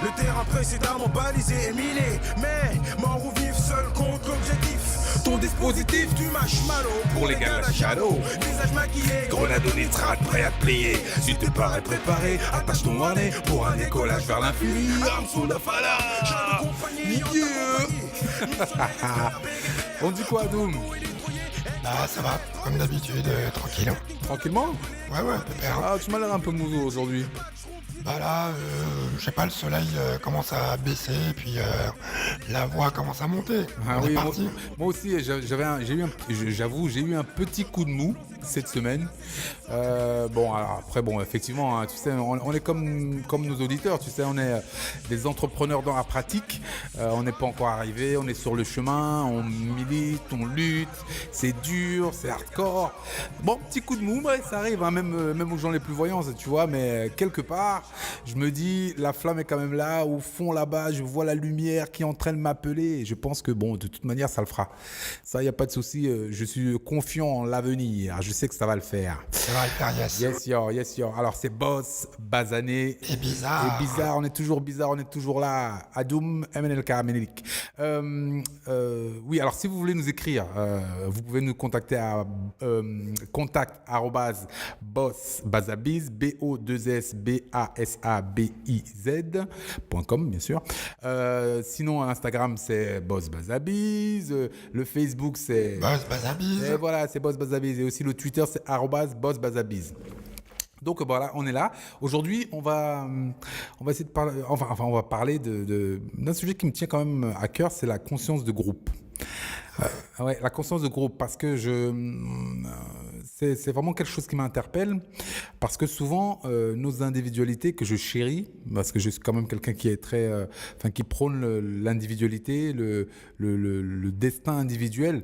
Le terrain précédemment balisé et miné. Mais mort ou vif, seul contre l'objectif. Ton dispositif du marshmallow Pour les gars de la shadow. Visage maquillé, Grenade au nitrate, prêt à te plier. Si t'es pas préparé, attache ton harnais pour un décollage vers l'infini. Arme sous la fala. On dit quoi, Doom? Bah ça va, comme d'habitude, tranquille. Tranquillement? Ouais, pépère. Ah, tu m'as l'air un peu mouveau aujourd'hui. Bah là, je sais pas, le soleil commence à baisser, et puis la voix commence à monter. Ah On est oui, parti. moi aussi, j'avoue, j'ai eu un petit coup de mou cette semaine. Bon, alors après, effectivement, hein, tu sais, on est comme nos auditeurs, tu sais, on est des entrepreneurs dans la pratique. On n'est pas encore arrivé, on est sur le chemin, on milite, on lutte, c'est dur, c'est hardcore. Bon, petit coup de mou, ouais, ça arrive, hein, même aux gens les plus voyants, tu vois, mais quelque part, je me dis, la flamme est quand même là, au fond là-bas, je vois la lumière qui est en train de m'appeler, et je pense que, bon, de toute manière, ça le fera. Ça, il n'y a pas de souci, je suis confiant en l'avenir, je sais que ça va le faire. Ça va le faire, yes. Yes, yo. Alors, c'est Boss, Basané. Et bizarre. Et bizarre, on est toujours bizarre, on est toujours là. Adoum, MNLK, Menelik. Oui, alors si vous voulez nous écrire, vous pouvez nous contacter à contact@bossbazabiz, BO2SBASABIZ.com, bien sûr. Sinon, Instagram, c'est bossbazabiz. Le Facebook, c'est... Boss Bazabiz. Et voilà, c'est Boss Bazabiz. Et aussi le Twitter, c'est @bossbazabiz. Donc voilà, on est là. Aujourd'hui, on va essayer de parler, on va parler d'un sujet qui me tient quand même à cœur, c'est la conscience de groupe. Ouais, la conscience de groupe, parce que c'est vraiment quelque chose qui m'interpelle, parce que souvent nos individualités que je chéris, parce que je suis quand même quelqu'un qui est très, qui prône l'individualité, le destin individuel,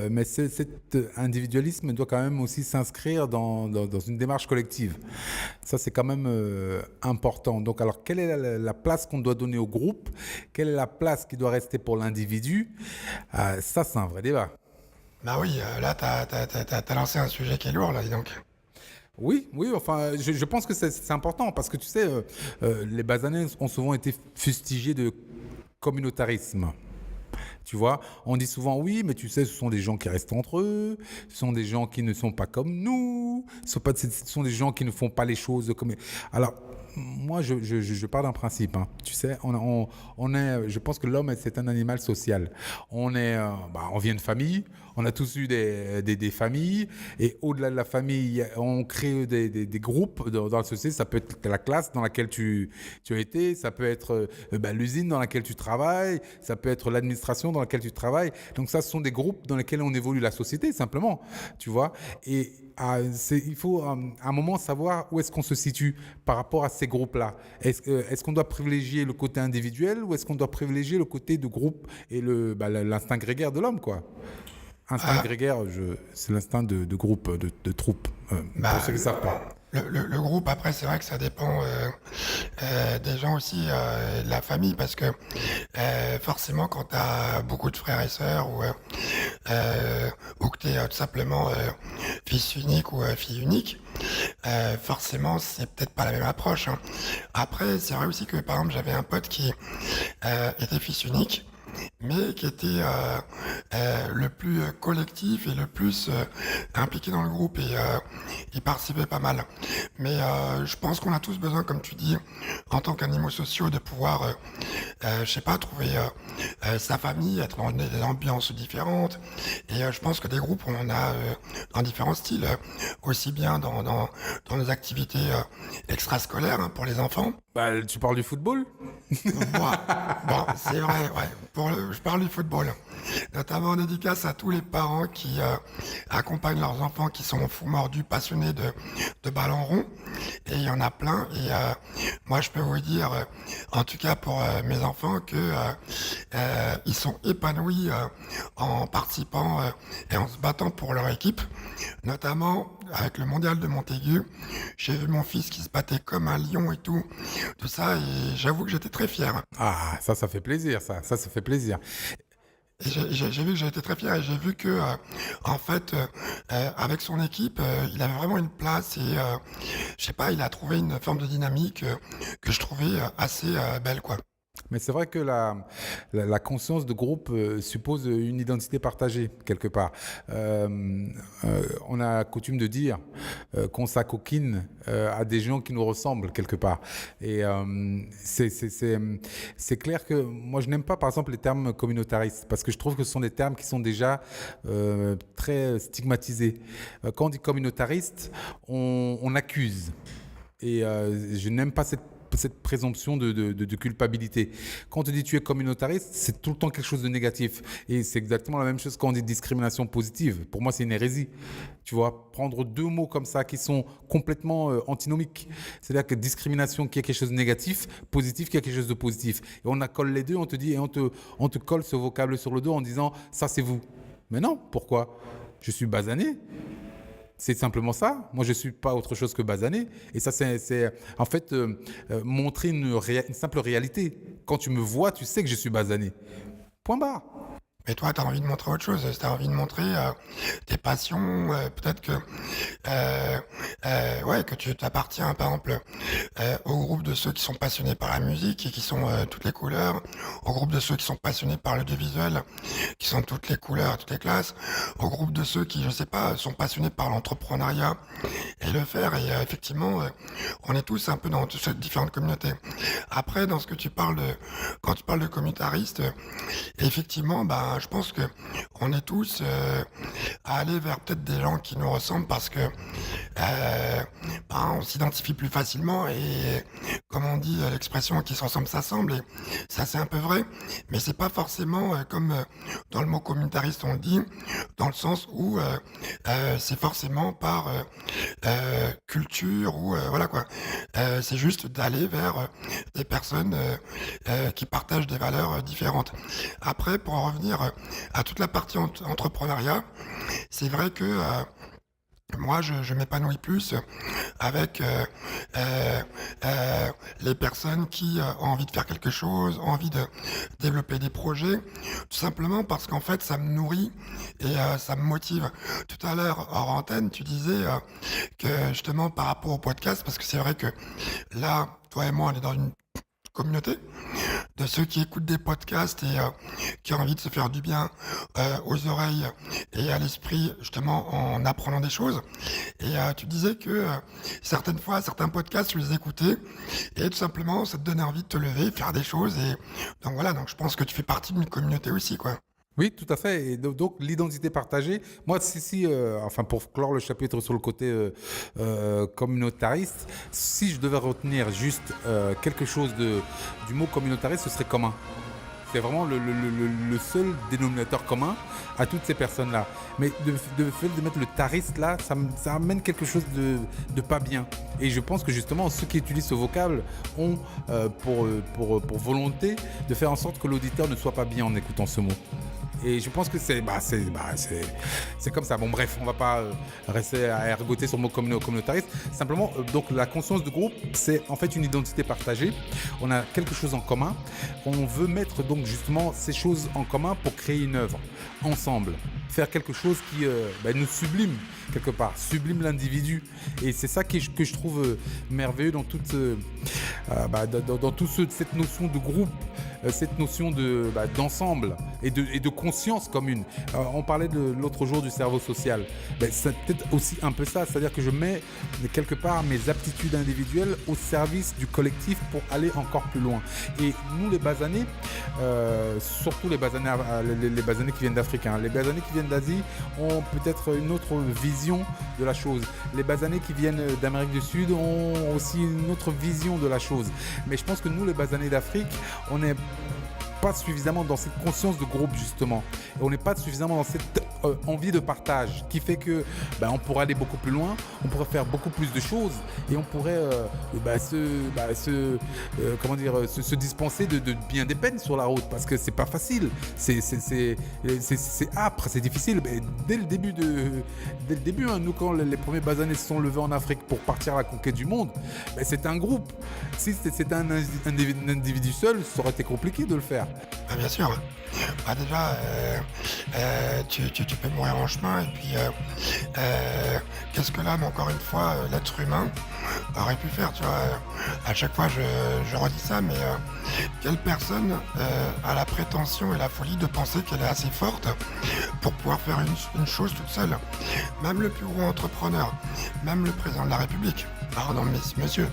mais cet individualisme doit quand même aussi s'inscrire dans une démarche collective. Ça, c'est quand même important. Donc, alors, quelle est la place qu'on doit donner au groupe? Quelle est la place qui doit rester pour l'individu? Ça, c'est un vrai débat. Bah oui, là, t'as lancé un sujet qui est lourd, là, dis donc. Oui, enfin, je pense que c'est important parce que tu sais, les Basanés ont souvent été fustigés de communautarisme. Tu vois, on dit souvent oui, mais tu sais, ce sont des gens qui restent entre eux, ce sont des gens qui ne sont pas comme nous, ce sont des gens qui ne font pas les choses comme... Alors, moi, je pars d'un principe, hein. Tu sais, on est, je pense que l'homme, c'est un animal social. On vient de famille, on a tous eu des familles, et au-delà de la famille, on crée des groupes dans la société. Ça peut être la classe dans laquelle tu as été, ça peut être l'usine dans laquelle tu travailles, ça peut être l'administration dans laquelle tu travailles. Donc ça, ce sont des groupes dans lesquels on évolue la société, simplement, tu vois. Et il faut à un moment savoir où est-ce qu'on se situe par rapport à ces groupes-là. Est-ce qu'on doit privilégier le côté individuel ou est-ce qu'on doit privilégier le côté de groupe et l'instinct grégaire de l'homme, quoi? Instinct grégaire, c'est l'instinct de groupe, de troupe, pour ceux qui ne savent pas. Le groupe, après, c'est vrai que ça dépend des gens aussi, de la famille, parce que forcément, quand tu as beaucoup de frères et sœurs ou que tu es tout simplement fils unique ou fille unique, forcément, c'est peut-être pas la même approche, hein. Après, c'est vrai aussi que, par exemple, j'avais un pote qui était fils unique, mais qui était le plus collectif et le plus impliqué dans le groupe, et il participait pas mal. Mais je pense qu'on a tous besoin, comme tu dis, en tant qu'animaux sociaux, de pouvoir, je sais pas, trouver sa famille, être dans des ambiances différentes. Et je pense que des groupes, on en a dans différents styles, aussi bien dans nos activités extrascolaires, hein, pour les enfants. Bah, tu parles du football? Bon, c'est vrai, ouais. Je parle du football. Notamment en dédicace à tous les parents qui accompagnent leurs enfants qui sont fous mordus, passionnés de ballon rond. Et il y en a plein. Et moi, je peux vous dire, en tout cas pour mes enfants, que ils sont épanouis en participant et en se battant pour leur équipe. Notamment avec le mondial de Montaigu, j'ai vu mon fils qui se battait comme un lion et tout ça, et j'avoue que j'étais très fier. Ah, ça fait plaisir, ça fait plaisir. Et j'ai vu que j'ai été très fier et j'ai vu que, en fait, avec son équipe, il avait vraiment une place et je sais pas, il a trouvé une forme de dynamique, que je trouvais, assez, belle, quoi. Mais c'est vrai que la conscience de groupe suppose une identité partagée, quelque part. On a coutume de dire qu'on s'acoquine à des gens qui nous ressemblent, quelque part. Et c'est clair que moi, je n'aime pas, par exemple, les termes communautaristes, parce que je trouve que ce sont des termes qui sont déjà très stigmatisés. Quand on dit communautariste, on accuse. Et je n'aime pas cette présomption de culpabilité. Quand on te dit tu es communautariste, c'est tout le temps quelque chose de négatif. Et c'est exactement la même chose quand on dit discrimination positive. Pour moi, c'est une hérésie. Tu vois, prendre deux mots comme ça qui sont complètement antinomiques. C'est-à-dire que discrimination qui est quelque chose de négatif, positif qui est quelque chose de positif. Et on accole les deux, on te dit, et on te colle ce vocable sur le dos en disant ça c'est vous. Mais non, pourquoi ? Je suis basané. C'est simplement ça. Moi, je ne suis pas autre chose que basané. Et ça, c'est en fait montrer une simple réalité. Quand tu me vois, tu sais que je suis basané. Point barre. Mais toi, tu as envie de montrer autre chose. Tu as envie de montrer tes passions. Peut-être que, ouais, que tu t'appartiens, par exemple, au groupe de ceux qui sont passionnés par la musique et qui sont toutes les couleurs, au groupe de ceux qui sont passionnés par l'audiovisuel, qui sont toutes les couleurs, toutes les classes, au groupe de ceux qui, je sais pas, sont passionnés par l'entrepreneuriat et le faire. Et effectivement, on est tous un peu dans toutes ces différentes communautés. Après, dans ce que tu parles quand tu parles de communautariste, effectivement, bah, je pense que on est tous à aller vers peut-être des gens qui nous ressemblent parce que on s'identifie plus facilement et comme on dit l'expression qui se ressemble s'assemble et ça c'est un peu vrai, mais c'est pas forcément comme dans le mot communautariste on le dit, dans le sens où c'est forcément par culture ou voilà quoi. C'est juste d'aller vers des personnes qui partagent des valeurs différentes. Après, pour en revenir à toute la partie entrepreneuriat, c'est vrai que moi, je m'épanouis plus avec les personnes qui ont envie de faire quelque chose, ont envie de développer des projets, tout simplement parce qu'en fait, ça me nourrit et ça me motive. Tout à l'heure, hors antenne, tu disais que justement par rapport au podcast, parce que c'est vrai que là, toi et moi, on est dans une communauté de ceux qui écoutent des podcasts et qui ont envie de se faire du bien aux oreilles et à l'esprit justement en apprenant des choses. Et tu disais que certaines fois, certains podcasts, tu les écoutais et tout simplement ça te donnait envie de te lever, faire des choses. Et donc voilà, donc je pense que tu fais partie d'une communauté aussi, quoi. Oui, tout à fait. Et donc, l'identité partagée, moi, enfin, pour clore le chapitre sur le côté communautariste, si je devais retenir juste quelque chose du mot communautariste, ce serait commun. C'est vraiment le seul dénominateur commun à toutes ces personnes-là. Mais le fait de mettre le tariste là, ça amène quelque chose de pas bien. Et je pense que justement, ceux qui utilisent ce vocable ont pour volonté de faire en sorte que l'auditeur ne soit pas bien en écoutant ce mot. Et je pense que c'est comme ça. Bon, bref, on va pas rester à ergoter sur le mot communautariste. Simplement, donc la conscience de groupe, c'est en fait une identité partagée. On a quelque chose en commun. On veut mettre donc justement ces choses en commun pour créer une œuvre ensemble. Faire quelque chose qui nous sublime quelque part, sublime l'individu. Et c'est ça que je trouve merveilleux dans toute cette notion de groupe, cette notion d'ensemble et de conscience commune. On parlait l'autre jour du cerveau social. C'est peut-être aussi un peu ça, c'est-à-dire que je mets quelque part mes aptitudes individuelles au service du collectif pour aller encore plus loin. Et nous, les basanés, surtout les basanés qui viennent d'Afrique, les basanés qui viennent d'Asie ont peut-être une autre vision de la chose. Les basanés qui viennent d'Amérique du Sud ont aussi une autre vision de la chose. Mais je pense que nous, les basanés d'Afrique, on n'est pas suffisamment dans cette conscience de groupe justement. Et on n'est pas suffisamment dans cette envie de partage qui fait que on pourrait aller beaucoup plus loin, on pourrait faire beaucoup plus de choses et on pourrait se dispenser de bien des peines sur la route parce que c'est pas facile, c'est âpre, c'est difficile. Mais dès le début, nous quand les premiers basanés se sont levés en Afrique pour partir à la conquête du monde, c'est un groupe. Si c'était un individu seul, ça aurait été compliqué de le faire. Ah, bien sûr. Bah, déjà, tu peux mourir en chemin et puis qu'est-ce que l'homme, encore une fois, l'être humain aurait pu faire, tu vois. À chaque fois, je redis ça, mais quelle personne a la prétention et la folie de penser qu'elle est assez forte pour pouvoir faire une chose toute seule? Même le plus gros entrepreneur, même le président de la République, pardon, monsieur,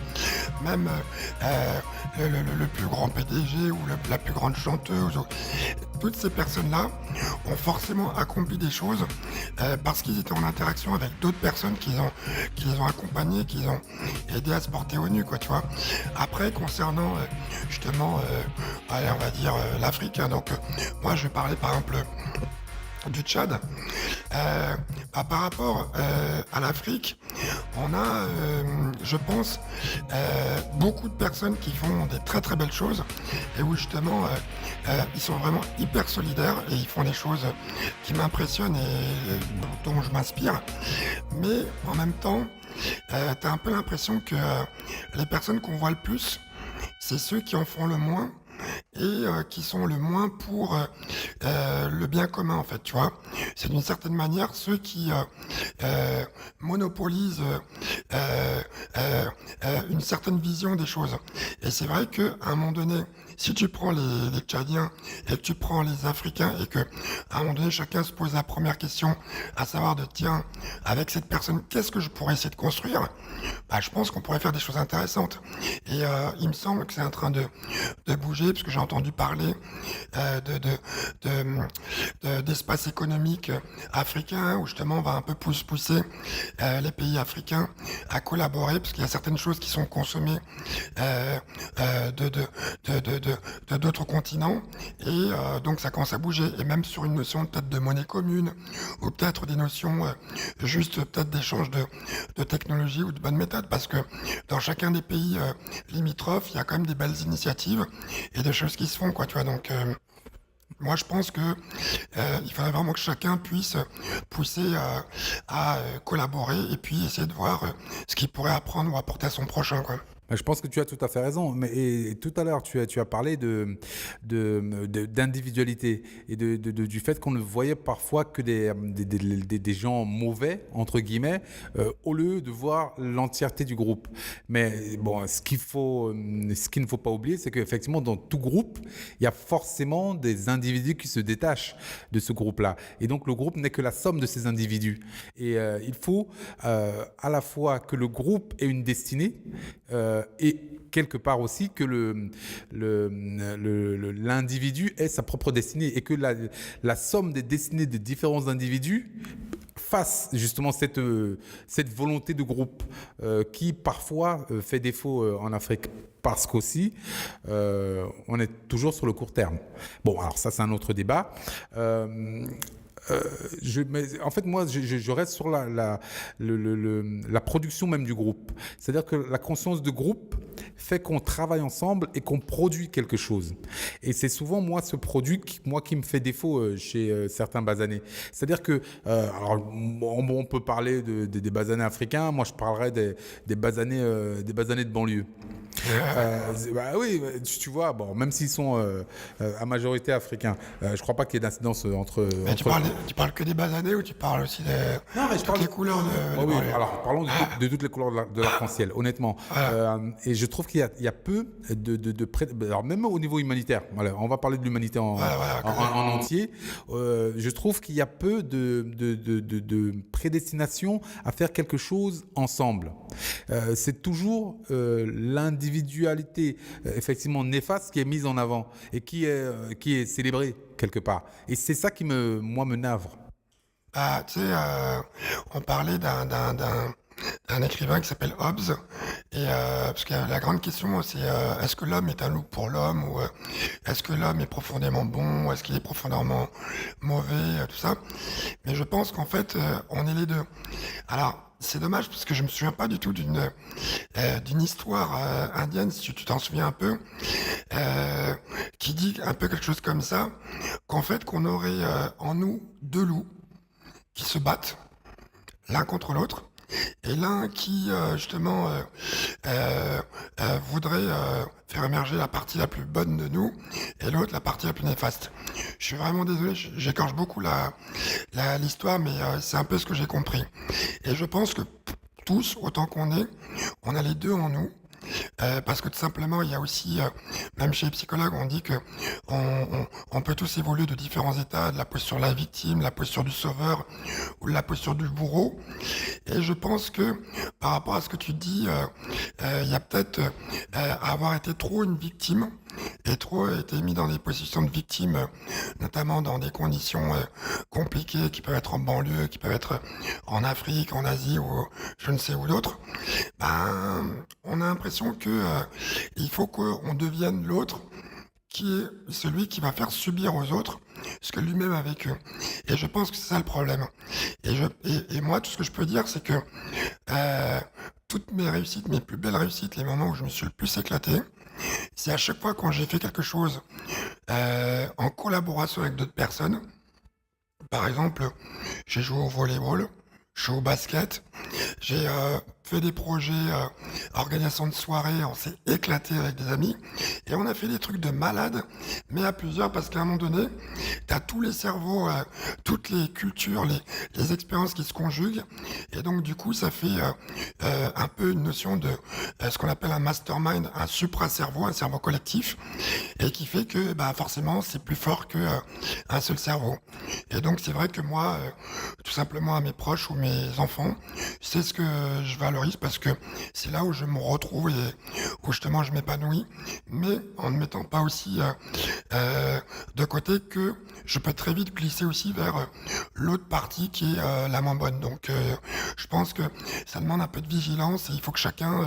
même le plus grand PDG ou la plus grande chanteuse, toutes ces personnes-là ont forcément accompli des choses parce qu'ils étaient en interaction avec d'autres personnes qui les ont accompagnés, qui les ont aidés à se porter au nu, quoi, tu vois. Après, concernant justement, allez, on va dire l'Afrique, hein, donc moi je vais parler par exemple du Tchad. Par rapport à l'Afrique, on a, je pense, beaucoup de personnes qui font des très très belles choses et où justement ils sont vraiment hyper solidaires et ils font des choses qui m'impressionnent et dont je m'inspire. Mais en même temps, t'as un peu l'impression que les personnes qu'on voit le plus, c'est ceux qui en font le moins et qui sont le moins pour le bien commun, en fait, tu vois. C'est d'une certaine manière ceux qui monopolisent une certaine vision des choses. Et c'est vrai qu'à un moment donné, si tu prends les Tchadiens et que tu prends les Africains et que à un moment donné chacun se pose la première question, à savoir de tiens, avec cette personne, qu'est-ce que je pourrais essayer de construire? Bah, je pense qu'on pourrait faire des choses intéressantes. Et il me semble que c'est en train de bouger, parce que j'ai entendu parler d'espace économique africain, où justement on va un peu pousser les pays africains à collaborer, parce qu'il y a certaines choses qui sont consommées de d'autres continents, et donc ça commence à bouger, et même sur une notion peut-être de monnaie commune, ou peut-être des notions juste peut-être d'échange de technologie ou de bonnes méthodes, parce que dans chacun des pays limitrophes, il y a quand même des belles initiatives et des choses qui se font, quoi, tu vois. Donc moi, je pense que il faudrait vraiment que chacun puisse pousser à collaborer et puis essayer de voir ce qu'il pourrait apprendre ou apporter à son prochain, quoi. Je pense que tu as tout à fait raison. Mais et tout à l'heure, tu as parlé d'individualité et du fait qu'on ne voyait parfois que des gens mauvais, entre guillemets, au lieu de voir l'entièreté du groupe. Mais bon, ce qu'il ne faut pas oublier, c'est qu'effectivement, dans tout groupe, il y a forcément des individus qui se détachent de ce groupe-là. Et donc, le groupe n'est que la somme de ces individus. Et il faut à la fois que le groupe ait une destinée, et quelque part aussi que l'individu ait sa propre destinée et que la somme des destinées des différents individus fasse justement cette volonté de groupe qui parfois fait défaut en Afrique, parce qu'aussi on est toujours sur le court terme. Bon, alors ça c'est un autre débat. Mais en fait, moi, je reste sur la production même du groupe. C'est-à-dire que la conscience de groupe fait qu'on travaille ensemble et qu'on produit quelque chose. Et c'est souvent, moi, ce produit qui me fait défaut chez certains basanés. C'est-à-dire que, alors, on peut parler des basanés africains. Moi, je parlerais des basanés de banlieue. Bah oui, tu vois, bon, même s'ils sont à majorité africains, je crois pas qu'il y ait d'incidence entre. Mais tu parles que des basanés ou tu parles aussi de toutes les couleurs de oui, alors parlons de toutes les couleurs de l'arc-en-ciel, honnêtement. Voilà. Et je trouve qu'il y a peu alors même au niveau humanitaire, voilà, on va parler de l'humanité en entier. Je trouve qu'il y a peu de prédestination à faire quelque chose ensemble. C'est toujours l'individualité effectivement néfaste qui est mise en avant et qui est célébrée quelque part. Et c'est ça qui me navre. Tu sais, on parlait d'un écrivain qui s'appelle Hobbes, et parce que la grande question c'est est-ce que l'homme est un loup pour l'homme, ou est-ce que l'homme est profondément bon, ou est-ce qu'il est profondément mauvais, tout ça. Mais je pense qu'en fait on est les deux. Alors c'est dommage parce que je me souviens pas du tout d'une histoire indienne, si tu t'en souviens un peu, qui dit un peu quelque chose comme ça, qu'en fait qu'on aurait en nous deux loups qui se battent l'un contre l'autre, et l'un qui justement voudrait faire émerger la partie la plus bonne de nous et l'autre la partie la plus néfaste. Je suis vraiment désolé, j'écorche beaucoup l'histoire, mais c'est un peu ce que j'ai compris. Et je pense que tous, autant qu'on est, on a les deux en nous. Parce que tout simplement, il y a aussi, même chez les psychologues, on dit que on peut tous évoluer de différents états, de la posture de la victime, la posture du sauveur ou la posture du bourreau. Et je pense que par rapport à ce que tu dis, il y a peut-être avoir été trop une victime et trop été mis dans des positions de victime, notamment dans des conditions compliquées qui peuvent être en banlieue, qui peuvent être en Afrique, en Asie ou je ne sais où d'autre. On a l'impression que il faut qu'on devienne l'autre qui est celui qui va faire subir aux autres ce que lui-même a vécu. Et je pense que c'est ça le problème. Et moi, tout ce que je peux dire, c'est que toutes mes réussites, mes plus belles réussites, les moments où je me suis le plus éclaté, c'est à chaque fois quand j'ai fait quelque chose en collaboration avec d'autres personnes. Par exemple, j'ai joué au volleyball, je joue au basket, j'ai fait des projets, organisation de soirées, on s'est éclaté avec des amis, et on a fait des trucs de malade, mais à plusieurs, parce qu'à un moment donné, t'as tous les cerveaux, toutes les cultures, les expériences qui se conjuguent, et donc du coup, ça fait un peu une notion de ce qu'on appelle un mastermind, un supra-cerveau, un cerveau collectif, et qui fait que forcément, c'est plus fort que un seul cerveau. Et donc, c'est vrai que moi, tout simplement à mes proches ou mes enfants, c'est ce que je valorise parce que c'est là où je me retrouve et où justement je m'épanouis, mais en ne mettant pas aussi de côté que je peux très vite glisser aussi vers l'autre partie qui est la moins bonne. Donc je pense que ça demande un peu de vigilance et il faut que chacun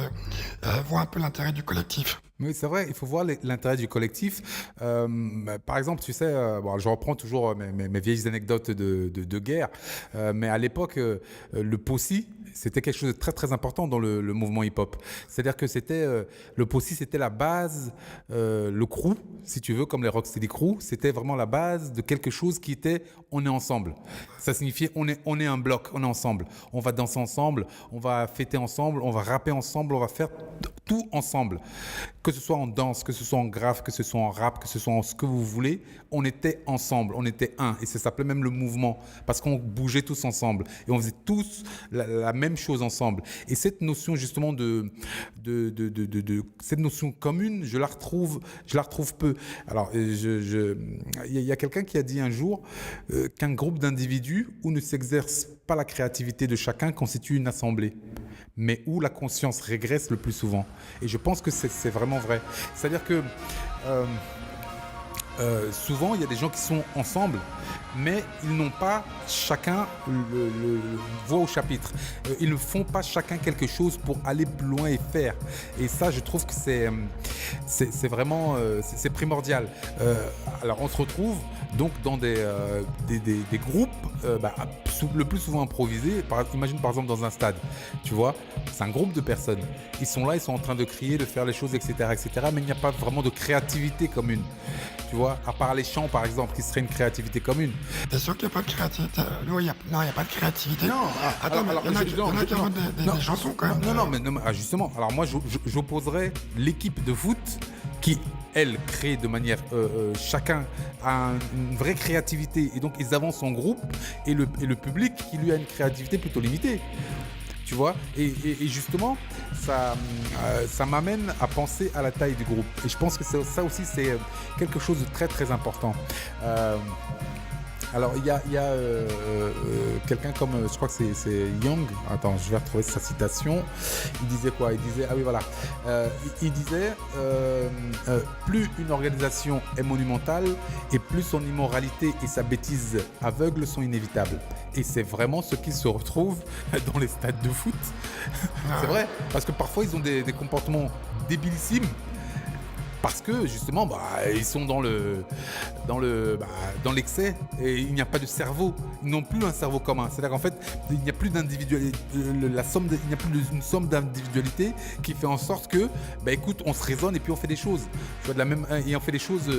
voit un peu l'intérêt du collectif. Oui, c'est vrai, il faut voir l'intérêt du collectif. Par exemple, tu sais, je reprends toujours mes vieilles anecdotes de guerre, mais à l'époque, le POSI, c'était quelque chose de très très important dans le mouvement hip-hop. C'est-à-dire que le POSI, c'était la base, le crew, si tu veux, comme les Rocksteady Crew, c'était vraiment la base de quelque chose qui était on est ensemble. Ça signifiait on est un bloc, on est ensemble. On va danser ensemble, on va fêter ensemble, on va rapper ensemble, on va faire tout ensemble. Que ce soit en danse, que ce soit en graphe, que ce soit en rap, que ce soit en ce que vous voulez, on était ensemble, on était un. Et ça s'appelait même le mouvement, parce qu'on bougeait tous ensemble. Et on faisait tous la même chose ensemble. Et cette notion justement cette notion commune, je la retrouve peu. Alors, il y a quelqu'un qui a dit un jour qu'un groupe d'individus où ne s'exerce pas la créativité de chacun constitue une assemblée, mais où la conscience régresse le plus souvent. Et je pense que c'est vraiment vrai. C'est-à-dire que souvent, il y a des gens qui sont ensemble, mais ils n'ont pas chacun le voix au chapitre. Ils ne font pas chacun quelque chose pour aller plus loin et faire. Et ça, je trouve que c'est vraiment c'est primordial. Alors, on se retrouve donc dans des groupes le plus souvent improvisés. Imagine par exemple dans un stade, tu vois, c'est un groupe de personnes. Ils sont là, ils sont en train de crier, de faire les choses, etc., mais il n'y a pas vraiment de créativité commune. Tu vois, à part les chants par exemple, qui serait une créativité commune. T'es sûr qu'il n'y a pas de créativité? Non, il n'y a pas de créativité. Non, attends, mais il y en a qui inventent des chansons quand même. Non, mais justement, alors moi j'opposerais l'équipe de foot qui, elle, crée de manière... chacun a une vraie créativité et donc ils avancent en groupe et le public qui lui a une créativité plutôt limitée. Tu vois, et justement, ça m'amène à penser à la taille du groupe. Et je pense que ça aussi, c'est quelque chose de très, très important. Alors, il y a quelqu'un comme, je crois que c'est Young. Attends, je vais retrouver sa citation. Il disait quoi? Il disait, ah oui, voilà. Il disait, plus une organisation est monumentale et plus son immoralité et sa bêtise aveugle sont inévitables. Et c'est vraiment ce qui se retrouve dans les stades de foot. C'est vrai, parce que parfois, ils ont des comportements débilissimes. parce que justement, ils sont dans l'excès et il n'y a pas de cerveau. Ils n'ont plus un cerveau commun. C'est-à-dire qu'en fait, il n'y a plus d'individualité. Il n'y a plus une somme d'individualité qui fait en sorte que, écoute, on se raisonne et puis on fait des choses. Tu vois, et on fait des choses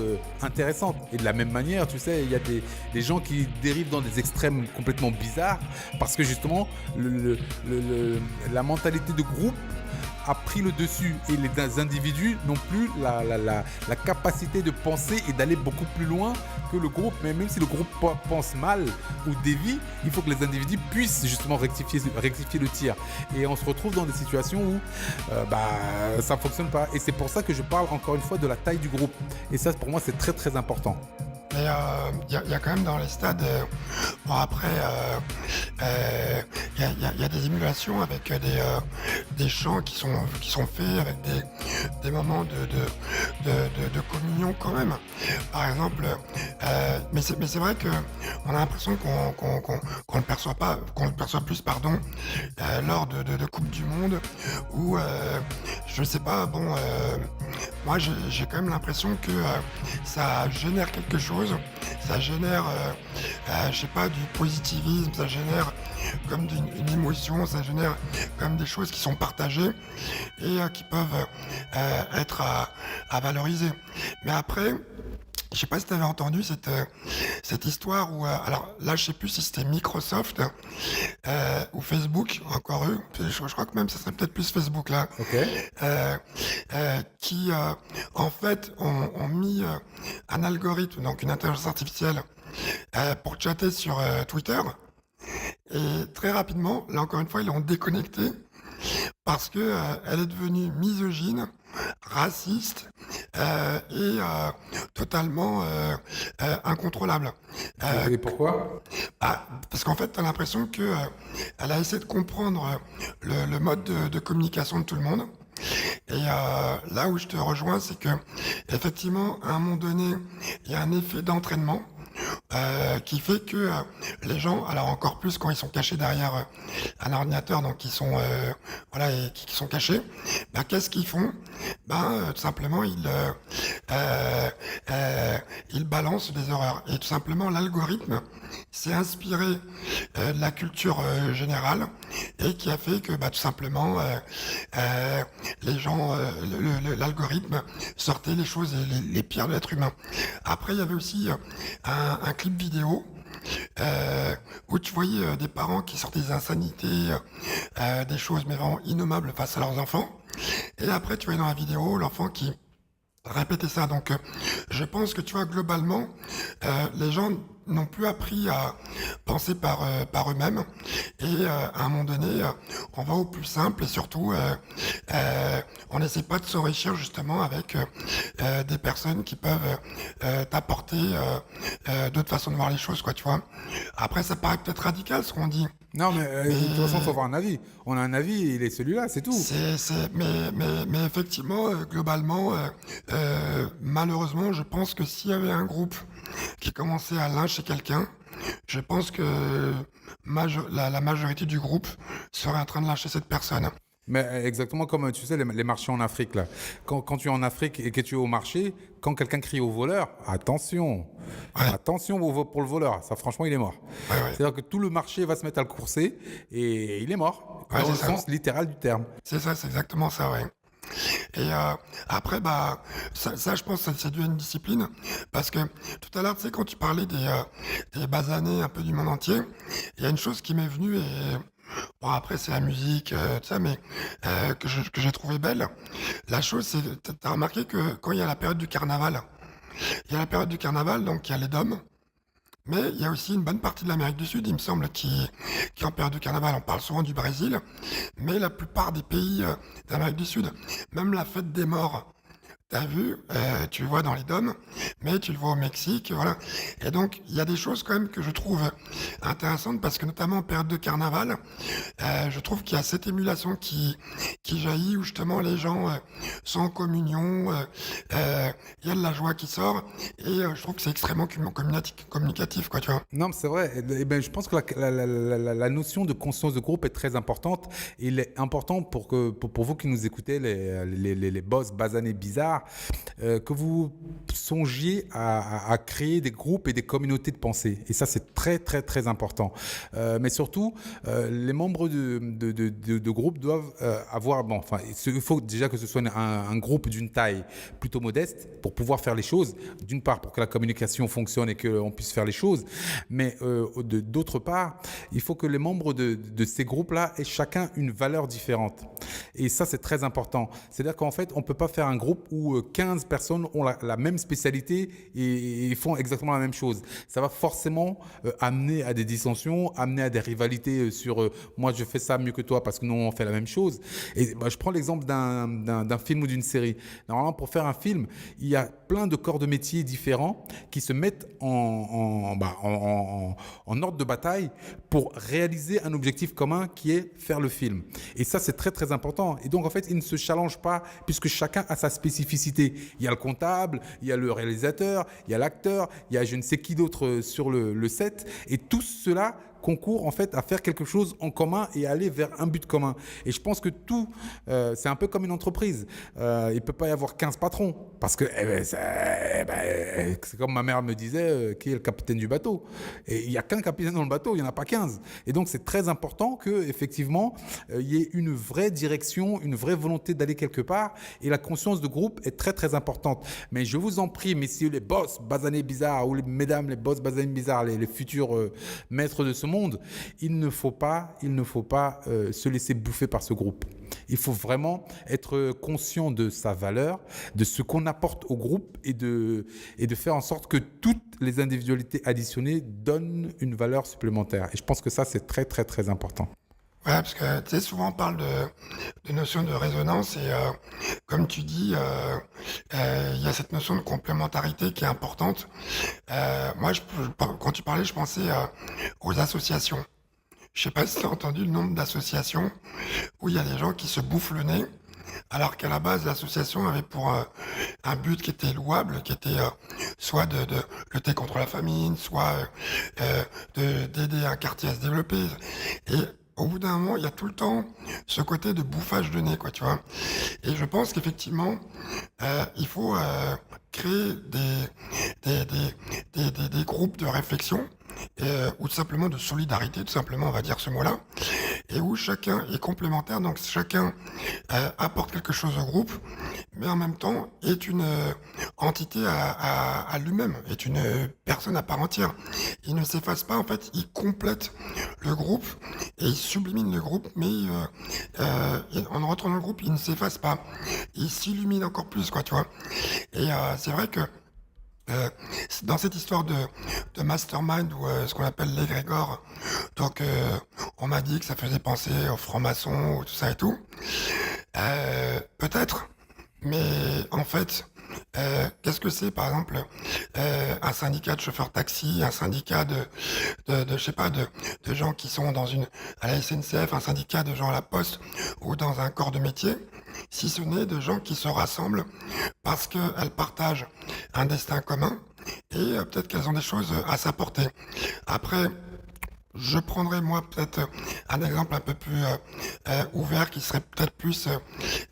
intéressantes. Et de la même manière, tu sais, il y a des gens qui dérivent dans des extrêmes complètement bizarres parce que justement, la mentalité de groupe a pris le dessus et les individus n'ont plus la capacité de penser et d'aller beaucoup plus loin que le groupe. Mais même si le groupe pense mal ou dévie, il faut que les individus puissent justement rectifier le tir. Et on se retrouve dans des situations où ça ne fonctionne pas. Et c'est pour ça que je parle encore une fois de la taille du groupe. Et ça, pour moi, c'est très très important. Mais il y a quand même dans les stades, après, il y a des émulations avec des chants qui sont faits avec des moments de communion quand même. Par exemple, mais c'est vrai que on a l'impression qu'on le perçoit plus, lors de Coupe du Monde où je sais pas, moi j'ai quand même l'impression que ça génère quelque chose. Ça génère, je sais pas, du positivisme, ça génère comme une émotion, ça génère comme des choses qui sont partagées et qui peuvent être à valoriser. Mais après, je sais pas si tu avais entendu cette histoire où, alors là je sais plus si c'était Microsoft ou Facebook, encore eux, je crois que même ça serait peut-être plus Facebook là, qui en fait ont mis un algorithme, donc une intelligence artificielle, pour chatter sur Twitter, et très rapidement, là encore une fois, ils l'ont déconnecté parce que elle est devenue misogyne, raciste et totalement incontrôlable. Et pourquoi ? Parce qu'en fait, tu as l'impression que elle a essayé de comprendre le mode de communication de tout le monde. Et là où je te rejoins, c'est que effectivement, à un moment donné, il y a un effet d'entraînement. Qui fait que les gens, alors encore plus quand ils sont cachés derrière un ordinateur, donc qui sont qui sont cachés, qu'est-ce qu'ils font ? Tout simplement ils balancent des horreurs. Et tout simplement l'algorithme s'est inspiré de la culture générale et qui a fait que tout simplement les gens, l'algorithme sortait les choses les pires de l'être humain. Après il y avait aussi un clip vidéo où tu voyais des parents qui sortaient des insanités, des choses mais vraiment innommables face à leurs enfants. Et après tu voyais dans la vidéo l'enfant qui répétait ça. Donc je pense que tu vois globalement les gens n'ont plus appris à penser par eux-mêmes et à un moment donné on va au plus simple et surtout on n'essaie pas de s'enrichir justement avec des personnes qui peuvent t'apporter d'autres façons de voir les choses, quoi, tu vois. Après ça paraît peut-être radical ce qu'on dit. Non, mais de toute façon, il faut avoir un avis. On a un avis, il est celui-là, c'est tout. Mais effectivement, globalement, malheureusement, je pense que s'il y avait un groupe qui commençait à lyncher quelqu'un, je pense que la majorité du groupe serait en train de lyncher cette personne. Mais exactement comme, tu sais, les marchés en Afrique, là. Quand tu es en Afrique et que tu es au marché, quand quelqu'un crie au voleur, attention. Ouais. Attention pour le voleur. Ça, franchement, il est mort. Ouais. C'est-à-dire que tout le marché va se mettre à le courser et il est mort. Ouais, dans le c'est ça. sens littéral du terme. C'est ça, c'est exactement ça, ouais. Et après, ça, je pense que c'est dû à une discipline. Parce que tout à l'heure, tu sais, quand tu parlais des basanés un peu du monde entier, il y a une chose qui m'est venue et... Bon, après, c'est la musique, tu sais, mais que j'ai trouvé belle. La chose, c'est, t'as remarqué que quand il y a la période du carnaval, donc il y a les dômes, mais il y a aussi une bonne partie de l'Amérique du Sud, il me semble, qui est en période de carnaval. On parle souvent du Brésil, mais la plupart des pays d'Amérique du Sud, même la fête des morts, t'as vu, tu le vois dans les dômes, mais tu le vois au Mexique, voilà. Et donc, il y a des choses quand même que je trouve intéressantes parce que notamment en période de carnaval, je trouve qu'il y a cette émulation qui jaillit où justement les gens sont en communion, il y a de la joie qui sort, et je trouve que c'est extrêmement communicatif, quoi, tu vois. Non, mais c'est vrai. Eh ben, je pense que la notion de conscience de groupe est très importante. Et il est important pour vous qui nous écoutez, les boss basanés bizarres, que vous songiez à créer des groupes et des communautés de pensée. Et ça, c'est très, très, très important. Mais surtout, les membres de groupe doivent avoir... Bon, enfin, il faut déjà que ce soit un groupe d'une taille plutôt modeste pour pouvoir faire les choses. D'une part, pour que la communication fonctionne et qu'on puisse faire les choses. Mais d'autre part, il faut que les membres de ces groupes-là aient chacun une valeur différente. Et ça, c'est très important. C'est-à-dire qu'en fait, on ne peut pas faire un groupe où 15 personnes ont la même spécialité et font exactement la même chose. Ça va forcément amener à des dissensions, amener à des rivalités sur moi, je fais ça mieux que toi parce que nous, on fait la même chose. Et je prends l'exemple d'un film ou d'une série. Normalement, pour faire un film, il y a plein de corps de métiers différents qui se mettent en ordre de bataille pour réaliser un objectif commun qui est faire le film. Et ça, c'est très, très important. Et donc, en fait, ils ne se challengent pas puisque chacun a sa spécificité. Il y a le comptable, il y a le réalisateur, il y a l'acteur, il y a je ne sais qui d'autre sur le set. Et tout cela concourt en fait à faire quelque chose en commun et aller vers un but commun. Et je pense que tout, c'est un peu comme une entreprise. Il ne peut pas y avoir 15 patrons parce que c'est comme ma mère me disait, qui est le capitaine du bateau. Et il n'y a qu'un capitaine dans le bateau, il n'y en a pas 15. Et donc c'est très important qu'effectivement, il y ait une vraie direction, une vraie volonté d'aller quelque part. Et la conscience de groupe est très très importante. Mais je vous en prie, messieurs les boss basanés bizarres ou mesdames les boss basanés bizarres, les futurs maîtres de ce monde, il ne faut pas se laisser bouffer par ce groupe. Il faut vraiment être conscient de sa valeur, de ce qu'on apporte au groupe et de faire en sorte que toutes les individualités additionnées donnent une valeur supplémentaire. Et je pense que ça, c'est très, très, très important. Ouais, parce que tu sais, souvent on parle de notion de résonance et comme tu dis, il y a cette notion de complémentarité qui est importante. Moi, quand tu parlais, je pensais aux associations. Je sais pas si tu as entendu le nombre d'associations où il y a des gens qui se bouffent le nez, alors qu'à la base, l'association avait pour un but qui était louable, qui était soit de lutter contre la famine, soit d'aider un quartier à se développer. Et au bout d'un moment, il y a tout le temps ce côté de bouffage de nez, quoi, tu vois. Et je pense qu'effectivement, il faut créer des groupes de réflexion ou tout simplement de solidarité, tout simplement, on va dire ce mot-là, et où chacun est complémentaire, donc chacun apporte quelque chose au groupe, mais en même temps est une entité à lui-même, est une personne à part entière. Il ne s'efface pas, en fait, il complète le groupe et il sublimine le groupe, mais en rentrant dans le groupe, il ne s'efface pas. Il s'illumine encore plus, quoi, tu vois. Et c'est vrai que dans cette histoire de mastermind ou ce qu'on appelle l'égrégore, donc on m'a dit que ça faisait penser aux francs-maçons ou tout ça et tout. Peut-être, mais en fait, qu'est-ce que c'est par exemple un syndicat de chauffeurs taxi, un syndicat de je sais pas de gens qui sont à la SNCF, un syndicat de gens à la Poste ou dans un corps de métier, si ce n'est de gens qui se rassemblent parce qu'elles partagent un destin commun et peut-être qu'elles ont des choses à s'apporter. Après, je prendrais moi peut-être un exemple un peu plus ouvert qui serait peut-être plus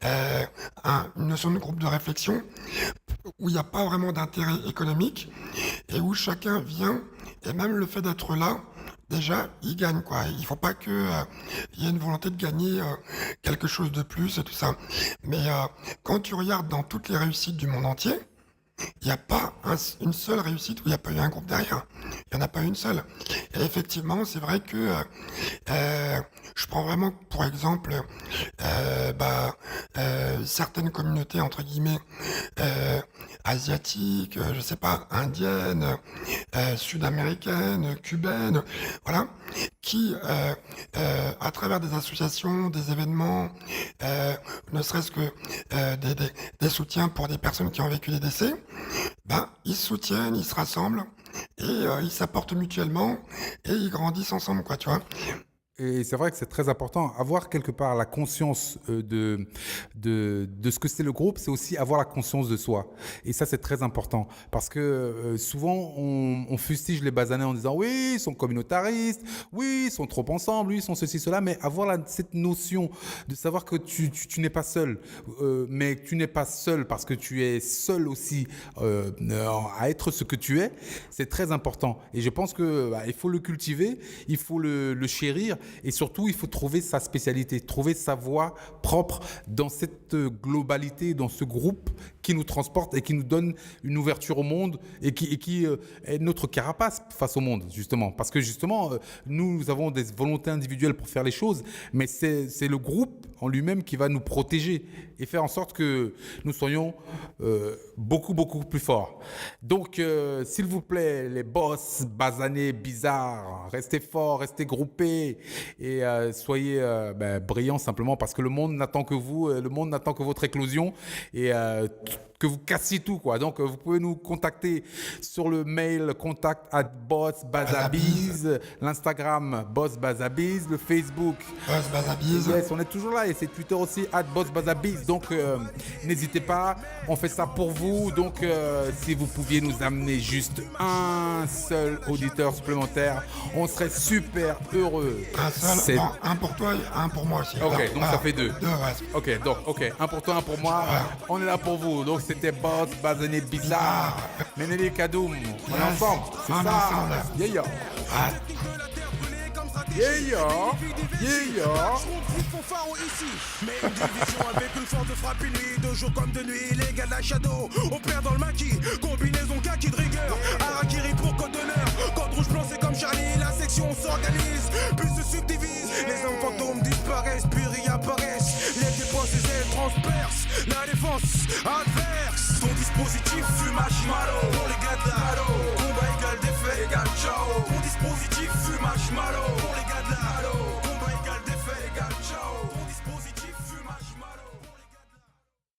une notion de groupe de réflexion où il n'y a pas vraiment d'intérêt économique et où chacun vient et même le fait d'être là, déjà, il gagne, quoi. Il faut pas que il y ait une volonté de gagner quelque chose de plus et tout ça. Mais quand tu regardes dans toutes les réussites du monde entier, il n'y a pas une seule réussite où il n'y a pas eu un groupe derrière. Il n'y en a pas une seule. Et effectivement, c'est vrai que je prends vraiment pour exemple certaines communautés, entre guillemets, asiatiques, je sais pas, indiennes, sud-américaines, cubaines, voilà, qui, à travers des associations, des événements, ne serait-ce que des soutiens pour des personnes qui ont vécu des décès, ils se soutiennent, ils se rassemblent et ils s'apportent mutuellement et ils grandissent ensemble, quoi, tu vois. Et c'est vrai que c'est très important. Avoir quelque part la conscience de ce que c'est le groupe, c'est aussi avoir la conscience de soi. Et ça, c'est très important. Parce que souvent, on fustige les basanés en disant oui, ils sont communautaristes, oui, ils sont trop ensemble, oui, ils sont ceci, cela. Mais avoir cette notion de savoir que tu n'es pas seul, mais tu n'es pas seul parce que tu es seul aussi à être ce que tu es, c'est très important. Et je pense que il faut le cultiver, il faut le chérir. Et surtout, il faut trouver sa spécialité, trouver sa voie propre dans cette globalité, dans ce groupe qui nous transporte et qui nous donne une ouverture au monde et qui est notre carapace face au monde, justement. Parce que justement, nous avons des volontés individuelles pour faire les choses, mais c'est le groupe en lui-même qui va nous protéger et faire en sorte que nous soyons beaucoup, beaucoup plus forts. Donc, s'il vous plaît, les boss basanés, bizarres, restez forts, restez groupés et soyez brillants simplement parce que le monde n'attend que vous, le monde n'attend que votre éclosion et que vous cassiez tout, quoi. Donc, vous pouvez nous contacter sur le mail contact@bossbazabiz, l'Instagram bossbazabiz, le Facebook bossbazabiz. Yes, on est toujours là et c'est Twitter aussi @bossbazabiz. Donc, n'hésitez pas, on fait ça pour vous. Donc, si vous pouviez nous amener juste un seul auditeur supplémentaire, on serait super heureux. Un seul, non, un pour toi et un pour moi aussi. Ok, donc ça fait deux. Deux, ouais. Ok, donc, un pour toi, un pour moi. On est là pour vous. Donc, c'était Boss Bazané Bizarre. Meneli Kadoum. On est ensemble. C'est On est ça. ensemble. Yeah, yeah. Yeah, yeah. Ici, mais une division avec une force de frappe une nuit, de jour comme de nuit, les gars de la Shadow, on perd dans le maquis, combinaison kaki de rigueur, Harakiri pour code d'honneur, code rouge blanc c'est comme Charlie, la section s'organise, puis se subdivise, les hommes fantômes disparaissent, puis réapparaissent, les dépenses et ailes transpercent, la défense adverse, ton dispositif fume marshmallow, pour les gars de la Halo, combat égal défait égal ciao, ton dispositif fume marshmallow, pour les gars de la Halo.